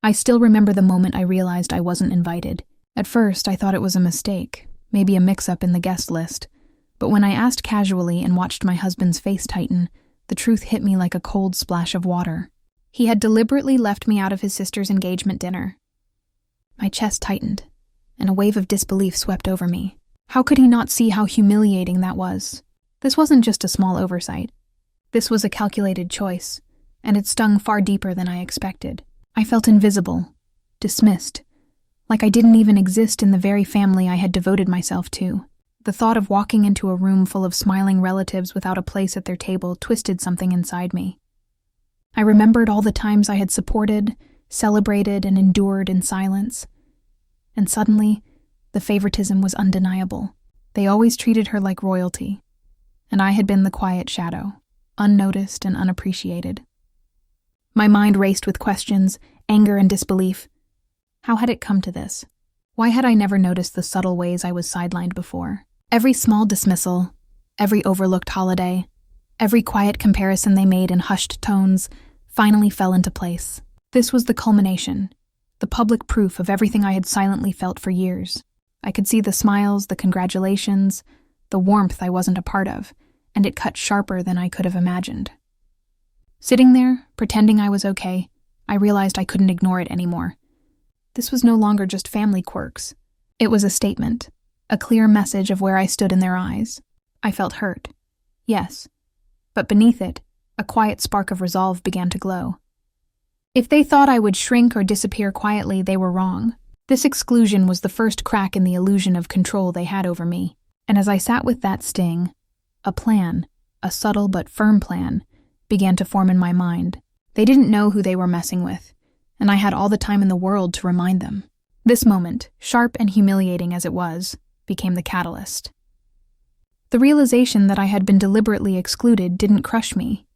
I still remember the moment I realized I wasn't invited. At first, I thought it was a mistake, maybe a mix-up in the guest list. But when I asked casually and watched my husband's face tighten, the truth hit me like a cold splash of water. He had deliberately left me out of his sister's engagement dinner. My chest tightened, and a wave of disbelief swept over me. How could he not see how humiliating that was? This wasn't just a small oversight. This was a calculated choice, and it stung far deeper than I expected. I felt invisible, dismissed, like I didn't even exist in the very family I had devoted myself to. The thought of walking into a room full of smiling relatives without a place at their table twisted something inside me. I remembered all the times I had supported, celebrated, and endured in silence. And suddenly, the favoritism was undeniable. They always treated her like royalty, and I had been the quiet shadow, unnoticed and unappreciated. My mind raced with questions, anger, and disbelief. How had it come to this? Why had I never noticed the subtle ways I was sidelined before? Every small dismissal, every overlooked holiday, every quiet comparison they made in hushed tones finally fell into place. This was the culmination, the public proof of everything I had silently felt for years. I could see the smiles, the congratulations, the warmth I wasn't a part of, and it cut sharper than I could have imagined. Sitting there, pretending I was okay, I realized I couldn't ignore it anymore. This was no longer just family quirks. It was a statement, a clear message of where I stood in their eyes. I felt hurt, yes, but beneath it, a quiet spark of resolve began to glow. If they thought I would shrink or disappear quietly, they were wrong. This exclusion was the first crack in the illusion of control they had over me. And as I sat with that sting, a plan, a subtle but firm plan, began to form in my mind. They didn't know who they were messing with, and I had all the time in the world to remind them. This moment, sharp and humiliating as it was, became the catalyst. The realization that I had been deliberately excluded didn't crush me.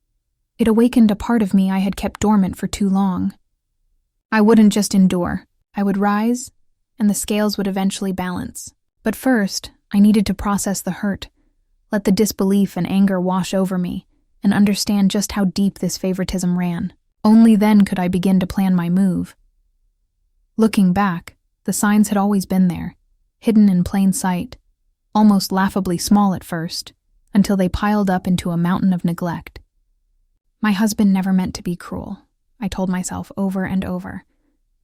It awakened a part of me I had kept dormant for too long. I wouldn't just endure. I would rise, and the scales would eventually balance. But first, I needed to process the hurt, let the disbelief and anger wash over me, and understand just how deep this favoritism ran. Only then could I begin to plan my move. Looking back, the signs had always been there, hidden in plain sight, almost laughably small at first, until they piled up into a mountain of neglect. My husband never meant to be cruel, I told myself over and over,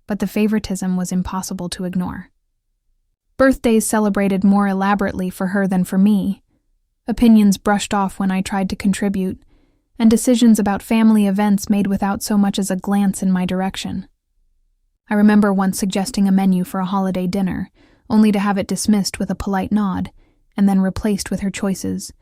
but the favoritism was impossible to ignore. Birthdays celebrated more elaborately for her than for me, opinions brushed off when I tried to contribute, and decisions about family events made without so much as a glance in my direction. I remember once suggesting a menu for a holiday dinner, only to have it dismissed with a polite nod, and then replaced with her choices,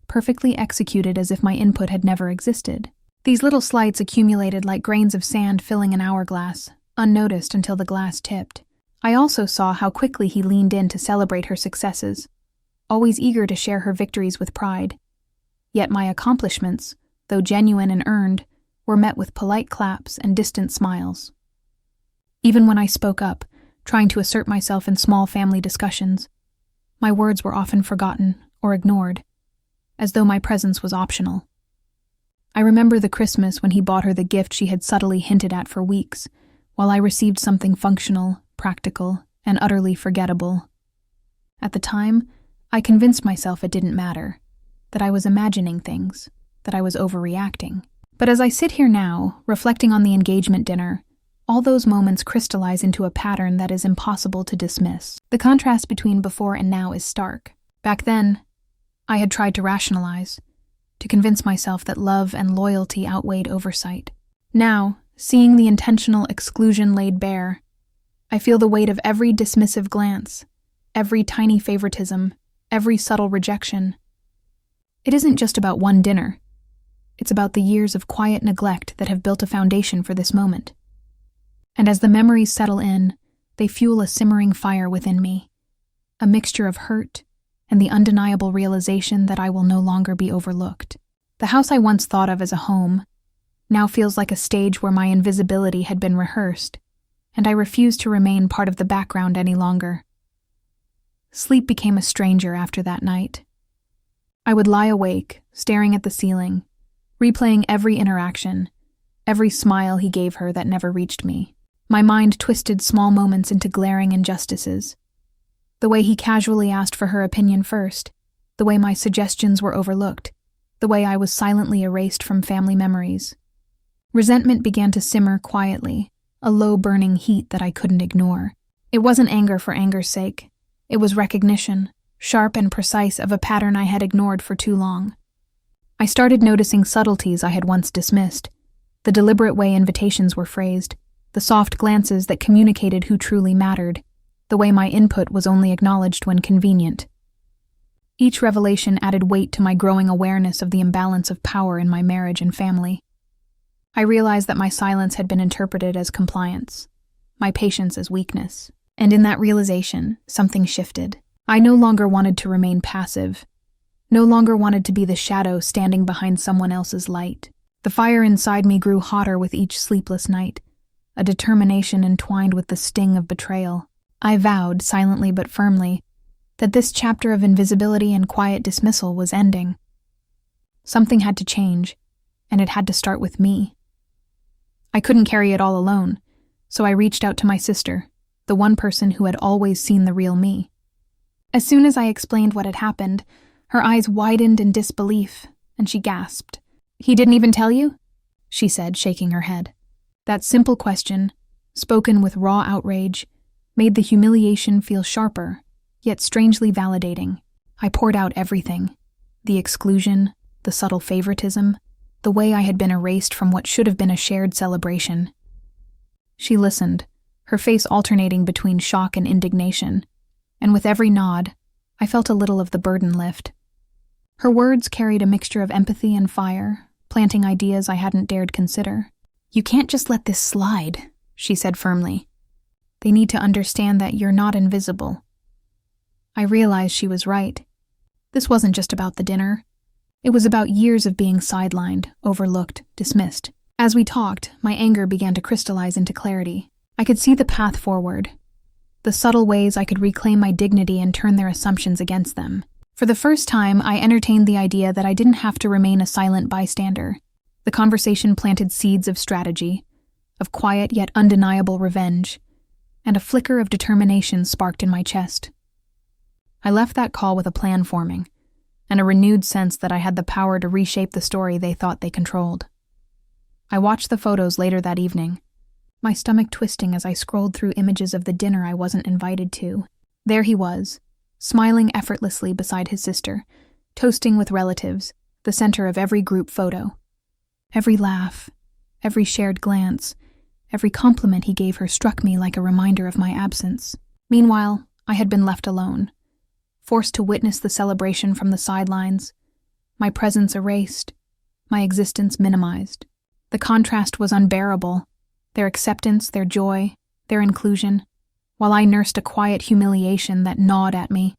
perfectly executed as if my input had never existed. These little slights accumulated like grains of sand filling an hourglass, unnoticed until the glass tipped. I also saw how quickly he leaned in to celebrate her successes, always eager to share her victories with pride. Yet my accomplishments, though genuine and earned, were met with polite claps and distant smiles. Even when I spoke up, trying to assert myself in small family discussions, my words were often forgotten or ignored, as though my presence was optional. I remember the Christmas when he bought her the gift she had subtly hinted at for weeks, while I received something functional, practical, and utterly forgettable. At the time, I convinced myself it didn't matter, that I was imagining things, that I was overreacting. But as I sit here now, reflecting on the engagement dinner, all those moments crystallize into a pattern that is impossible to dismiss. The contrast between before and now is stark. Back then, I had tried to rationalize, to convince myself that love and loyalty outweighed oversight. Now, seeing the intentional exclusion laid bare, I feel the weight of every dismissive glance, every tiny favoritism, every subtle rejection. It isn't just about one dinner. It's about the years of quiet neglect that have built a foundation for this moment. And as the memories settle in, they fuel a simmering fire within me, a mixture of hurt and the undeniable realization that I will no longer be overlooked. The house I once thought of as a home now feels like a stage where my invisibility had been rehearsed, and I refuse to remain part of the background any longer. Sleep became a stranger after that night. I would lie awake, staring at the ceiling, replaying every interaction, every smile he gave her that never reached me. My mind twisted small moments into glaring injustices. The way he casually asked for her opinion first, the way my suggestions were overlooked, the way I was silently erased from family memories. Resentment began to simmer quietly, a low burning heat that I couldn't ignore. It wasn't anger for anger's sake. It was recognition, sharp and precise, of a pattern I had ignored for too long. I started noticing subtleties I had once dismissed, the deliberate way invitations were phrased, the soft glances that communicated who truly mattered, the way my input was only acknowledged when convenient. Each revelation added weight to my growing awareness of the imbalance of power in my marriage and family. I realized that my silence had been interpreted as compliance, my patience as weakness, and in that realization, something shifted. I no longer wanted to remain passive, no longer wanted to be the shadow standing behind someone else's light. The fire inside me grew hotter with each sleepless night, a determination entwined with the sting of betrayal. I vowed, silently but firmly, that this chapter of invisibility and quiet dismissal was ending. Something had to change, and it had to start with me. I couldn't carry it all alone, so I reached out to my sister, the one person who had always seen the real me. As soon as I explained what had happened, her eyes widened in disbelief, and she gasped. "He didn't even tell you?" she said, shaking her head. That simple question, spoken with raw outrage, made the humiliation feel sharper, yet strangely validating. I poured out everything: the exclusion, the subtle favoritism, the way I had been erased from what should have been a shared celebration. She listened, her face alternating between shock and indignation, and with every nod, I felt a little of the burden lift. Her words carried a mixture of empathy and fire, planting ideas I hadn't dared consider. "You can't just let this slide," she said firmly. "They need to understand that you're not invisible." I realized she was right. This wasn't just about the dinner. It was about years of being sidelined, overlooked, dismissed. As we talked, my anger began to crystallize into clarity. I could see the path forward, the subtle ways I could reclaim my dignity and turn their assumptions against them. For the first time, I entertained the idea that I didn't have to remain a silent bystander. The conversation planted seeds of strategy, of quiet yet undeniable revenge, and a flicker of determination sparked in my chest. I left that call with a plan forming, and a renewed sense that I had the power to reshape the story they thought they controlled. I watched the photos later that evening, my stomach twisting as I scrolled through images of the dinner I wasn't invited to. There he was, smiling effortlessly beside his sister, toasting with relatives, the center of every group photo. Every laugh, every shared glance, every compliment he gave her struck me like a reminder of my absence. Meanwhile, I had been left alone, forced to witness the celebration from the sidelines, my presence erased, my existence minimized. The contrast was unbearable, their acceptance, their joy, their inclusion, while I nursed a quiet humiliation that gnawed at me.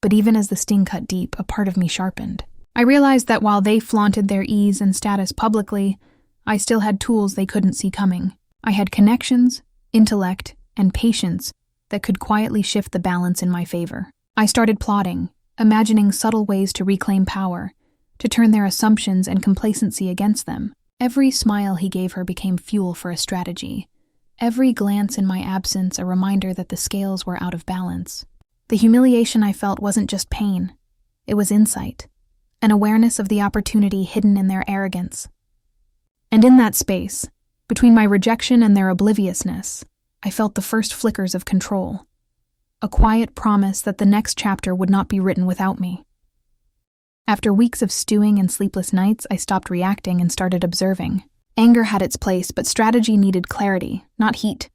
But even as the sting cut deep, a part of me sharpened. I realized that while they flaunted their ease and status publicly, I still had tools they couldn't see coming. I had connections, intellect, and patience that could quietly shift the balance in my favor. I started plotting, imagining subtle ways to reclaim power, to turn their assumptions and complacency against them. Every smile he gave her became fuel for a strategy. Every glance in my absence a reminder that the scales were out of balance. The humiliation I felt wasn't just pain. It was insight, an awareness of the opportunity hidden in their arrogance. And in that space, between my rejection and their obliviousness, I felt the first flickers of control. A quiet promise that the next chapter would not be written without me. After weeks of stewing and sleepless nights, I stopped reacting and started observing. Anger had its place, but strategy needed clarity, not heat.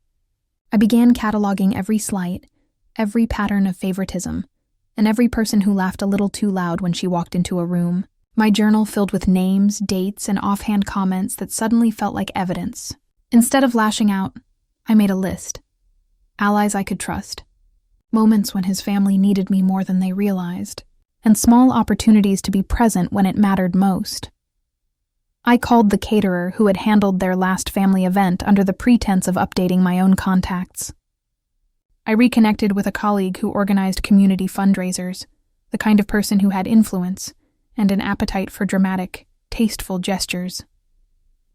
I began cataloging every slight, every pattern of favoritism, and every person who laughed a little too loud when she walked into a room. My journal filled with names, dates, and offhand comments that suddenly felt like evidence. Instead of lashing out, I made a list. Allies I could trust. Moments when his family needed me more than they realized, and small opportunities to be present when it mattered most. I called the caterer who had handled their last family event under the pretense of updating my own contacts. I reconnected with a colleague who organized community fundraisers, the kind of person who had influence and an appetite for dramatic, tasteful gestures.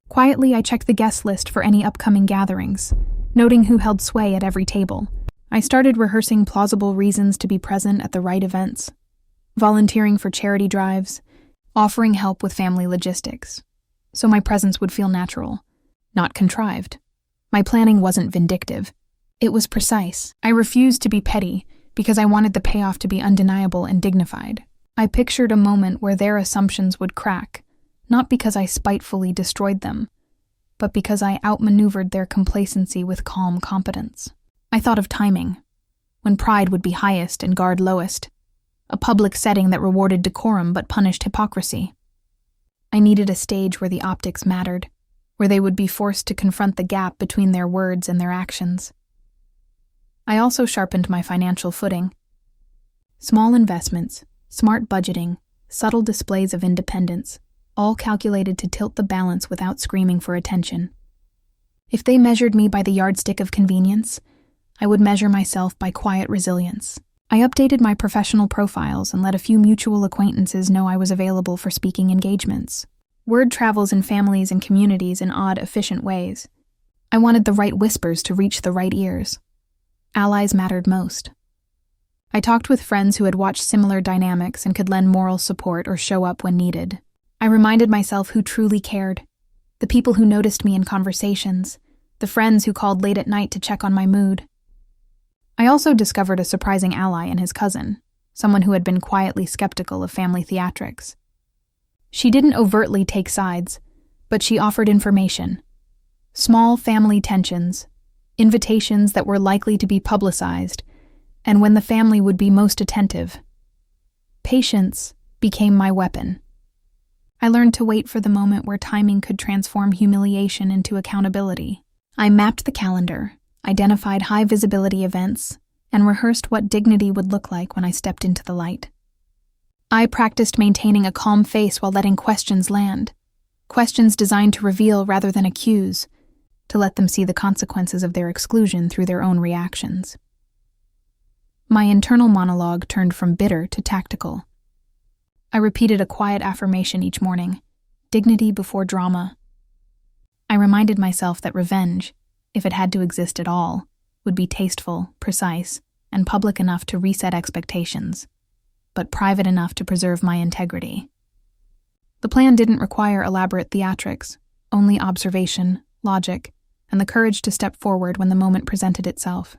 Quietly, I checked the guest list for any upcoming gatherings, noting who held sway at every table. I started rehearsing plausible reasons to be present at the right events, volunteering for charity drives, offering help with family logistics, so my presence would feel natural, not contrived. My planning wasn't vindictive. It was precise. I refused to be petty because I wanted the payoff to be undeniable and dignified. I pictured a moment where their assumptions would crack, not because I spitefully destroyed them, but because I outmaneuvered their complacency with calm competence. I thought of timing, when pride would be highest and guard lowest, a public setting that rewarded decorum but punished hypocrisy. I needed a stage where the optics mattered, where they would be forced to confront the gap between their words and their actions. I also sharpened my financial footing. Small investments, smart budgeting, subtle displays of independence, all calculated to tilt the balance without screaming for attention. If they measured me by the yardstick of convenience, I would measure myself by quiet resilience. I updated my professional profiles and let a few mutual acquaintances know I was available for speaking engagements. Word travels in families and communities in odd, efficient ways. I wanted the right whispers to reach the right ears. Allies mattered most. I talked with friends who had watched similar dynamics and could lend moral support or show up when needed. I reminded myself who truly cared, the people who noticed me in conversations, the friends who called late at night to check on my mood. I also discovered a surprising ally in his cousin, someone who had been quietly skeptical of family theatrics. She didn't overtly take sides, but she offered information. Small family tensions, invitations that were likely to be publicized, and when the family would be most attentive. Patience became my weapon. I learned to wait for the moment where timing could transform humiliation into accountability. I mapped the calendar, identified high-visibility events, and rehearsed what dignity would look like when I stepped into the light. I practiced maintaining a calm face while letting questions land, questions designed to reveal rather than accuse, to let them see the consequences of their exclusion through their own reactions. My internal monologue turned from bitter to tactical. I repeated a quiet affirmation each morning, dignity before drama. I reminded myself that revenge, if it had to exist at all, would be tasteful, precise, and public enough to reset expectations, but private enough to preserve my integrity. The plan didn't require elaborate theatrics, only observation, logic, and the courage to step forward when the moment presented itself.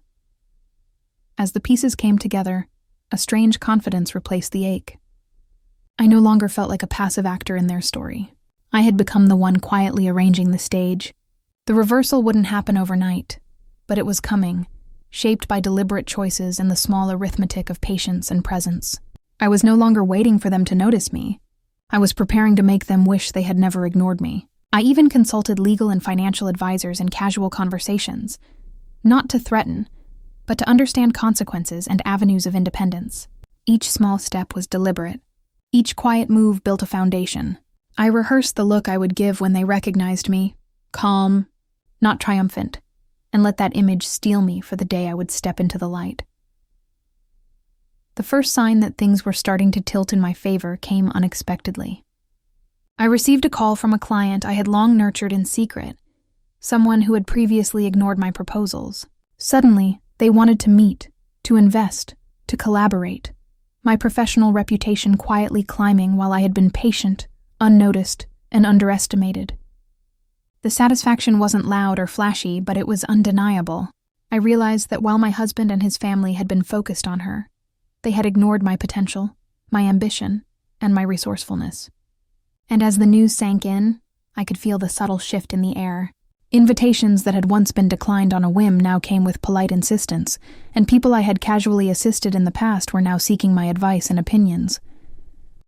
As the pieces came together, a strange confidence replaced the ache. I no longer felt like a passive actor in their story. I had become the one quietly arranging the stage. The reversal wouldn't happen overnight, but it was coming, shaped by deliberate choices and the small arithmetic of patience and presence. I was no longer waiting for them to notice me. I was preparing to make them wish they had never ignored me. I even consulted legal and financial advisors in casual conversations, not to threaten, but to understand consequences and avenues of independence. Each small step was deliberate. Each quiet move built a foundation. I rehearsed the look I would give when they recognized me, calm, not triumphant, and let that image steel me for the day I would step into the light. The first sign that things were starting to tilt in my favor came unexpectedly. I received a call from a client I had long nurtured in secret, someone who had previously ignored my proposals. Suddenly, they wanted to meet, to invest, to collaborate, my professional reputation quietly climbing while I had been patient, unnoticed, and underestimated. The satisfaction wasn't loud or flashy, but it was undeniable. I realized that while my husband and his family had been focused on her, they had ignored my potential, my ambition, and my resourcefulness. And as the news sank in, I could feel the subtle shift in the air. Invitations that had once been declined on a whim now came with polite insistence, and people I had casually assisted in the past were now seeking my advice and opinions.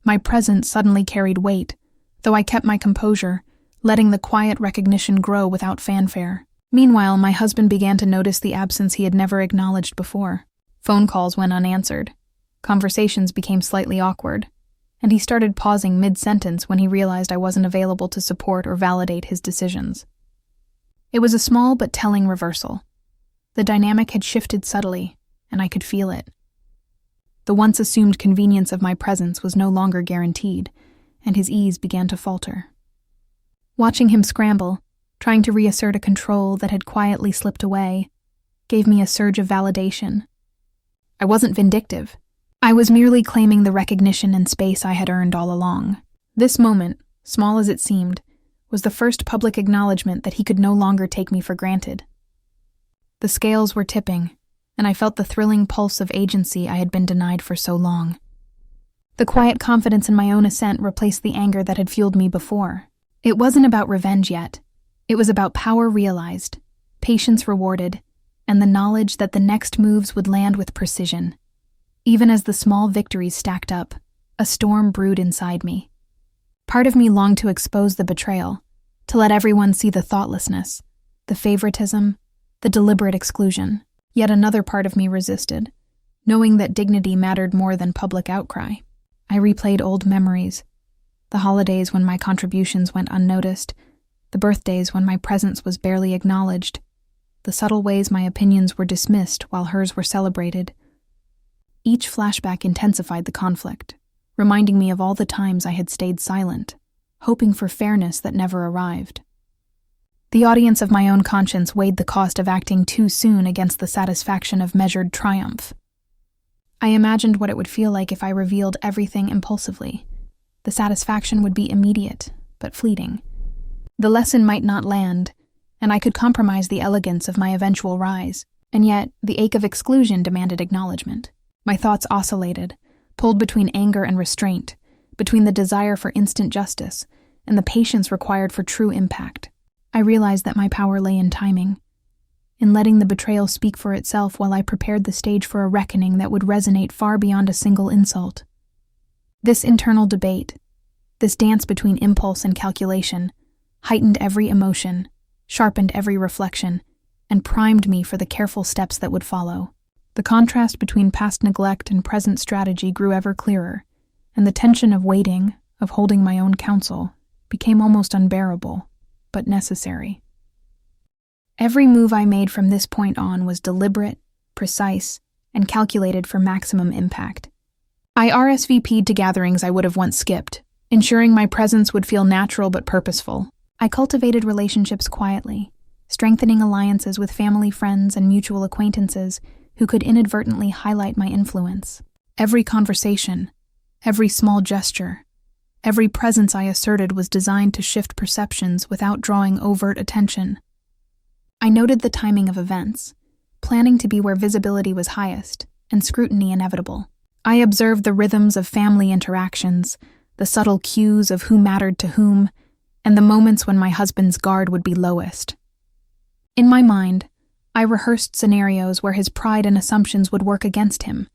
My presence suddenly carried weight, though I kept my composure, letting the quiet recognition grow without fanfare. Meanwhile, my husband began to notice the absence he had never acknowledged before. Phone calls went unanswered. Conversations became slightly awkward, and he started pausing mid-sentence when he realized I wasn't available to support or validate his decisions. It was a small but telling reversal. The dynamic had shifted subtly, and I could feel it. The once assumed convenience of my presence was no longer guaranteed, and his ease began to falter. Watching him scramble, trying to reassert a control that had quietly slipped away, gave me a surge of validation. I wasn't vindictive. I was merely claiming the recognition and space I had earned all along. This moment, small as it seemed, was the first public acknowledgement that he could no longer take me for granted. The scales were tipping, and I felt the thrilling pulse of agency I had been denied for so long. The quiet confidence in my own ascent replaced the anger that had fueled me before. It wasn't about revenge yet. It was about power realized, patience rewarded, and the knowledge that the next moves would land with precision. Even as the small victories stacked up, a storm brewed inside me. Part of me longed to expose the betrayal, to let everyone see the thoughtlessness, the favoritism, the deliberate exclusion. Yet another part of me resisted, knowing that dignity mattered more than public outcry. I replayed old memories, the holidays when my contributions went unnoticed, the birthdays when my presence was barely acknowledged, the subtle ways my opinions were dismissed while hers were celebrated. Each flashback intensified the conflict, reminding me of all the times I had stayed silent, hoping for fairness that never arrived. The audience of my own conscience weighed the cost of acting too soon against the satisfaction of measured triumph. I imagined what it would feel like if I revealed everything impulsively. The satisfaction would be immediate, but fleeting. The lesson might not land, and I could compromise the elegance of my eventual rise, and yet the ache of exclusion demanded acknowledgement. My thoughts oscillated, pulled between anger and restraint, between the desire for instant justice and the patience required for true impact. I realized that my power lay in timing, in letting the betrayal speak for itself while I prepared the stage for a reckoning that would resonate far beyond a single insult. This internal debate, this dance between impulse and calculation, heightened every emotion, sharpened every reflection, and primed me for the careful steps that would follow. The contrast between past neglect and present strategy grew ever clearer, and the tension of waiting, of holding my own counsel, became almost unbearable, but necessary. Every move I made from this point on was deliberate, precise, and calculated for maximum impact. I RSVP'd to gatherings I would have once skipped, ensuring my presence would feel natural but purposeful. I cultivated relationships quietly, strengthening alliances with family friends and mutual acquaintances who could inadvertently highlight my influence. Every conversation, every small gesture, every presence I asserted was designed to shift perceptions without drawing overt attention. I noted the timing of events, planning to be where visibility was highest and scrutiny inevitable. I observed the rhythms of family interactions, the subtle cues of who mattered to whom, and the moments when my husband's guard would be lowest. In my mind, I rehearsed scenarios where his pride and assumptions would work against him,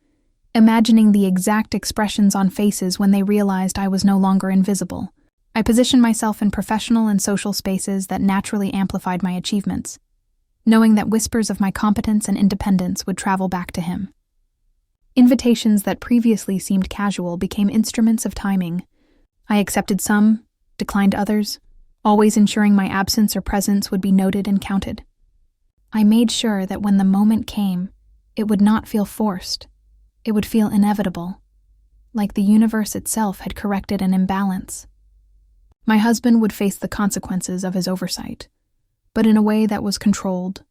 imagining the exact expressions on faces when they realized I was no longer invisible. I positioned myself in professional and social spaces that naturally amplified my achievements, knowing that whispers of my competence and independence would travel back to him. Invitations that previously seemed casual became instruments of timing. I accepted some, declined others, always ensuring my absence or presence would be noted and counted. I made sure that when the moment came, it would not feel forced. It would feel inevitable, like the universe itself had corrected an imbalance. My husband would face the consequences of his oversight, but in a way that was controlled,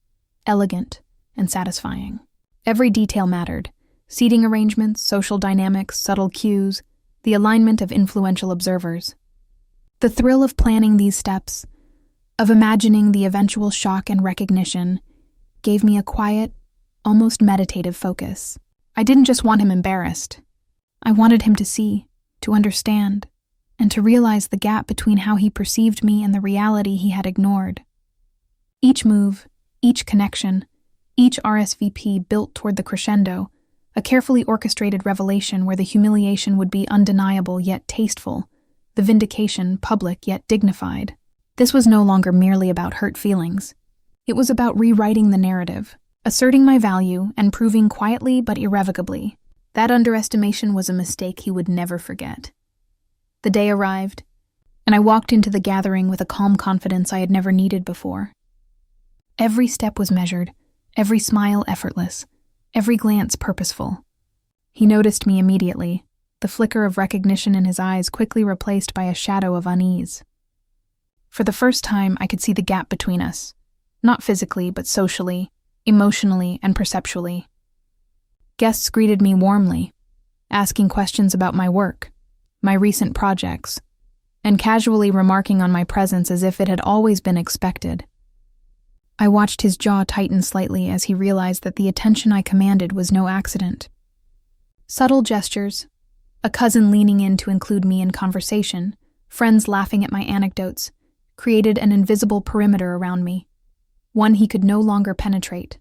elegant, and satisfying. Every detail mattered: seating arrangements, social dynamics, subtle cues, the alignment of influential observers. The thrill of planning these steps, of imagining the eventual shock and recognition, gave me a quiet, almost meditative focus. I didn't just want him embarrassed. I wanted him to see, to understand, and to realize the gap between how he perceived me and the reality he had ignored. Each move, each connection, each RSVP built toward the crescendo, a carefully orchestrated revelation where the humiliation would be undeniable yet tasteful, the vindication public yet dignified. This was no longer merely about hurt feelings. It was about rewriting the narrative, asserting my value, and proving quietly but irrevocably that underestimation was a mistake he would never forget. The day arrived, and I walked into the gathering with a calm confidence I had never needed before. Every step was measured, every smile effortless, every glance purposeful. He noticed me immediately, the flicker of recognition in his eyes quickly replaced by a shadow of unease. For the first time, I could see the gap between us. Not physically, but socially, emotionally, and perceptually. Guests greeted me warmly, asking questions about my work, my recent projects, and casually remarking on my presence as if it had always been expected. I watched his jaw tighten slightly as he realized that the attention I commanded was no accident. Subtle gestures, a cousin leaning in to include me in conversation, friends laughing at my anecdotes, created an invisible perimeter around me, one he could no longer penetrate.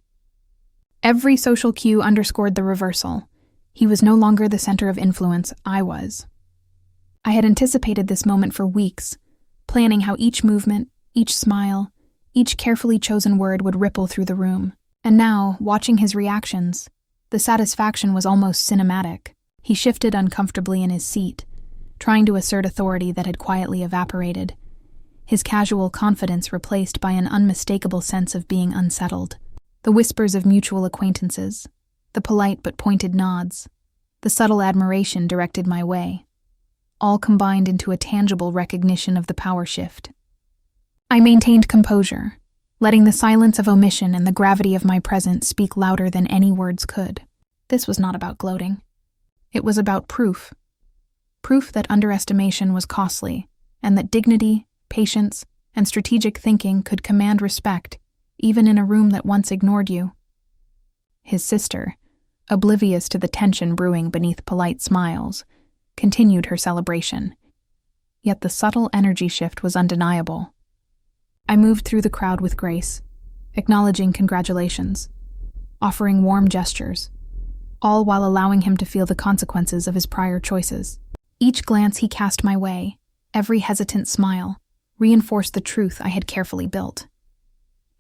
Every social cue underscored the reversal. He was no longer the center of influence, I was. I had anticipated this moment for weeks, planning how each movement, each smile, each carefully chosen word would ripple through the room. And now, watching his reactions, the satisfaction was almost cinematic. He shifted uncomfortably in his seat, trying to assert authority that had quietly evaporated, his casual confidence replaced by an unmistakable sense of being unsettled. The whispers of mutual acquaintances, the polite but pointed nods, the subtle admiration directed my way, all combined into a tangible recognition of the power shift. I maintained composure, letting the silence of omission and the gravity of my presence speak louder than any words could. This was not about gloating. It was about proof. Proof that underestimation was costly, and that dignity, patience, and strategic thinking could command respect, even in a room that once ignored you. His sister, oblivious to the tension brewing beneath polite smiles, continued her celebration. Yet the subtle energy shift was undeniable. I moved through the crowd with grace, acknowledging congratulations, offering warm gestures, all while allowing him to feel the consequences of his prior choices. Each glance he cast my way, every hesitant smile, reinforced the truth I had carefully built.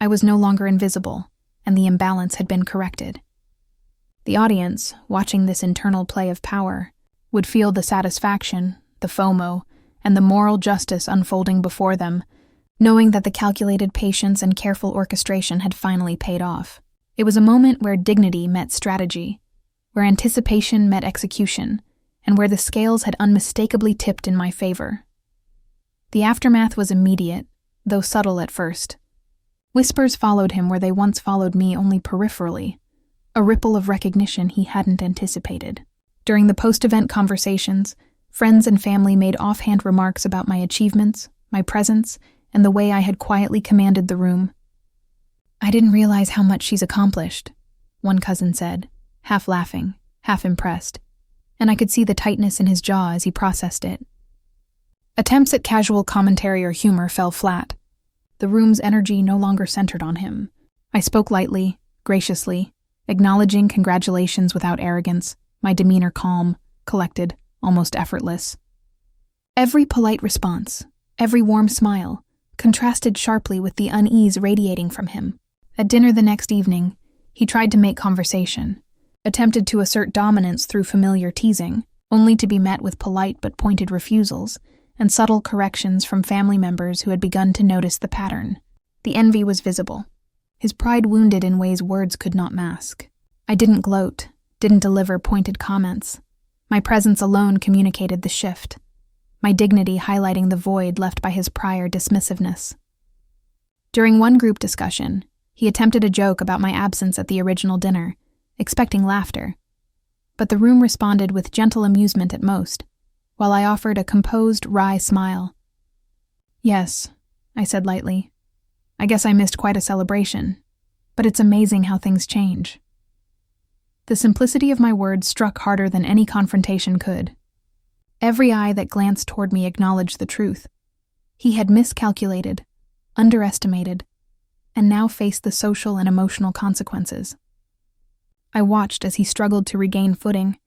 I was no longer invisible, and the imbalance had been corrected. The audience, watching this internal play of power, would feel the satisfaction, the FOMO, and the moral justice unfolding before them, knowing that the calculated patience and careful orchestration had finally paid off. It was a moment where dignity met strategy, where anticipation met execution, and where the scales had unmistakably tipped in my favor. The aftermath was immediate, though subtle at first. Whispers followed him where they once followed me only peripherally, a ripple of recognition he hadn't anticipated. During the post-event conversations, friends and family made offhand remarks about my achievements, my presence, and the way I had quietly commanded the room. "I didn't realize how much she's accomplished," one cousin said, half laughing, half impressed, and I could see the tightness in his jaw as he processed it. Attempts at casual commentary or humor fell flat. The room's energy no longer centered on him. I spoke lightly, graciously, acknowledging congratulations without arrogance, my demeanor calm, collected, almost effortless. Every polite response, every warm smile, contrasted sharply with the unease radiating from him. At dinner the next evening, he tried to make conversation, attempted to assert dominance through familiar teasing, only to be met with polite but pointed refusals, and subtle corrections from family members who had begun to notice the pattern. The envy was visible, his pride wounded in ways words could not mask. I didn't gloat, didn't deliver pointed comments. My presence alone communicated the shift, my dignity highlighting the void left by his prior dismissiveness. During one group discussion, he attempted a joke about my absence at the original dinner, expecting laughter, but the room responded with gentle amusement at most, while I offered a composed, wry smile. "Yes," I said lightly. "I guess I missed quite a celebration, but it's amazing how things change." The simplicity of my words struck harder than any confrontation could. Every eye that glanced toward me acknowledged the truth. He had miscalculated, underestimated, and now faced the social and emotional consequences. I watched as he struggled to regain footing,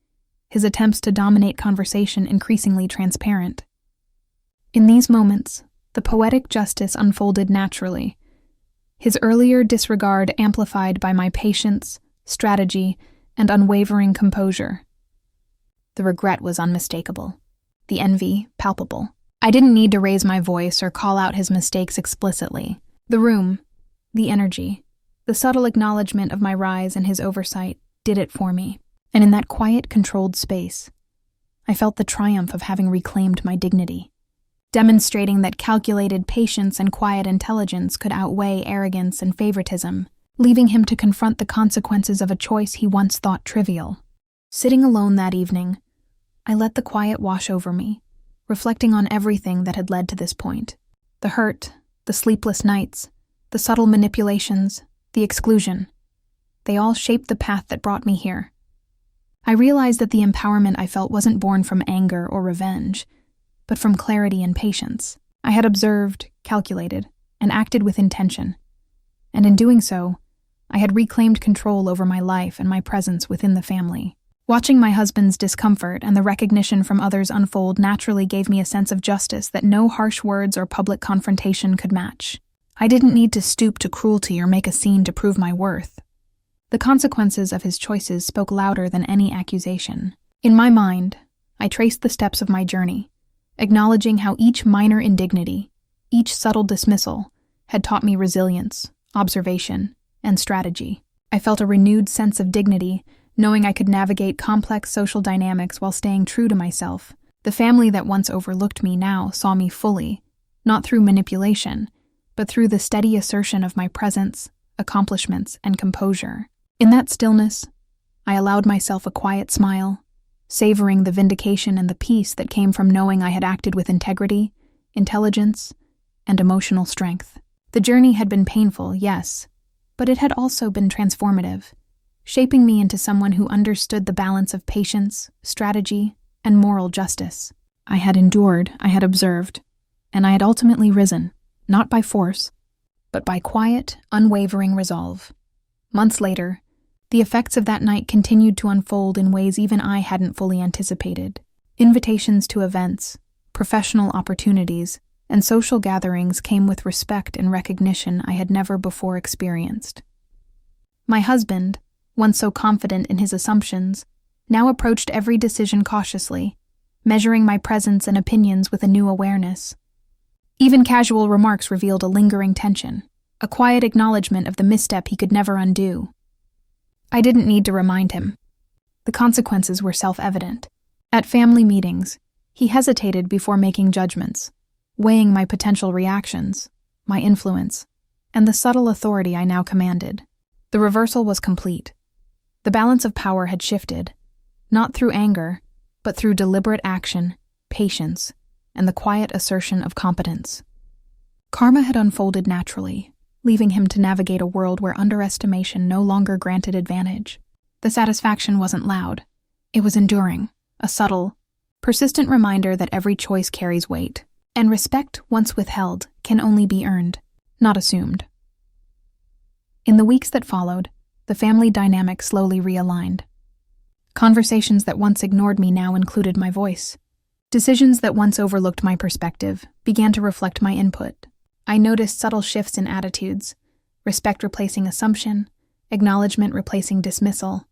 his attempts to dominate conversation increasingly transparent. In these moments, the poetic justice unfolded naturally, his earlier disregard amplified by my patience, strategy, and unwavering composure. The regret was unmistakable, the envy palpable. I didn't need to raise my voice or call out his mistakes explicitly. The room, the energy, the subtle acknowledgement of my rise and his oversight did it for me. And in that quiet, controlled space, I felt the triumph of having reclaimed my dignity. demonstrating that calculated patience and quiet intelligence could outweigh arrogance and favoritism, leaving him to confront the consequences of a choice he once thought trivial. Sitting alone that evening, I let the quiet wash over me, reflecting on everything that had led to this point. The hurt, the sleepless nights, the subtle manipulations, the exclusion. They all shaped the path that brought me here. I realized that the empowerment I felt wasn't born from anger or revenge, but from clarity and patience. I had observed, calculated, and acted with intention. And in doing so, I had reclaimed control over my life and my presence within the family. Watching my husband's discomfort and the recognition from others unfold naturally gave me a sense of justice that no harsh words or public confrontation could match. I didn't need to stoop to cruelty or make a scene to prove my worth. The consequences of his choices spoke louder than any accusation. In my mind, I traced the steps of my journey, acknowledging how each minor indignity, each subtle dismissal, had taught me resilience, observation, and strategy. I felt a renewed sense of dignity, knowing I could navigate complex social dynamics while staying true to myself. The family that once overlooked me now saw me fully, not through manipulation, but through the steady assertion of my presence, accomplishments, and composure. In that stillness, I allowed myself a quiet smile, savoring the vindication and the peace that came from knowing I had acted with integrity, intelligence, and emotional strength. The journey had been painful, yes, but it had also been transformative, shaping me into someone who understood the balance of patience, strategy, and moral justice. I had endured, I had observed, and I had ultimately risen, not by force, but by quiet, unwavering resolve. Months later, the effects of that night continued to unfold in ways even I hadn't fully anticipated. Invitations to events, professional opportunities, and social gatherings came with respect and recognition I had never before experienced. My husband, once so confident in his assumptions, now approached every decision cautiously, measuring my presence and opinions with a new awareness. Even casual remarks revealed a lingering tension, a quiet acknowledgement of the misstep he could never undo. I didn't need to remind him. The consequences were self-evident. At family meetings, he hesitated before making judgments, weighing my potential reactions, my influence, and the subtle authority I now commanded. The reversal was complete. The balance of power had shifted, not through anger, but through deliberate action, patience, and the quiet assertion of competence. Karma had unfolded naturally, leaving him to navigate a world where underestimation no longer granted advantage. The satisfaction wasn't loud. It was enduring, a subtle, persistent reminder that every choice carries weight, and respect once withheld can only be earned, not assumed. In the weeks that followed, the family dynamic slowly realigned. Conversations that once ignored me now included my voice. Decisions that once overlooked my perspective began to reflect my input. I noticed subtle shifts in attitudes, respect replacing assumption, acknowledgement replacing dismissal.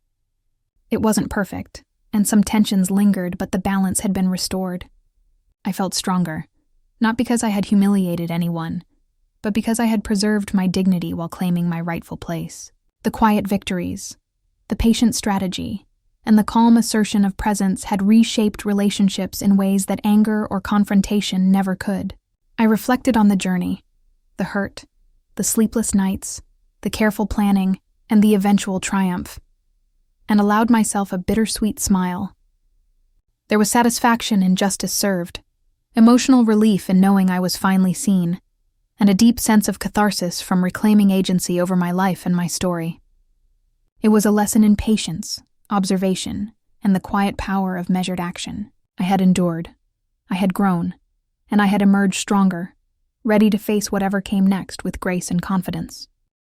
It wasn't perfect, and some tensions lingered, but the balance had been restored. I felt stronger, not because I had humiliated anyone, but because I had preserved my dignity while claiming my rightful place. The quiet victories, the patient strategy, and the calm assertion of presence had reshaped relationships in ways that anger or confrontation never could. I reflected on the journey, the hurt, the sleepless nights, the careful planning, and the eventual triumph, and allowed myself a bittersweet smile. There was satisfaction in justice served, emotional relief in knowing I was finally seen, and a deep sense of catharsis from reclaiming agency over my life and my story. It was a lesson in patience, observation, and the quiet power of measured action. I had endured, I had grown, and I had emerged stronger, ready to face whatever came next with grace and confidence.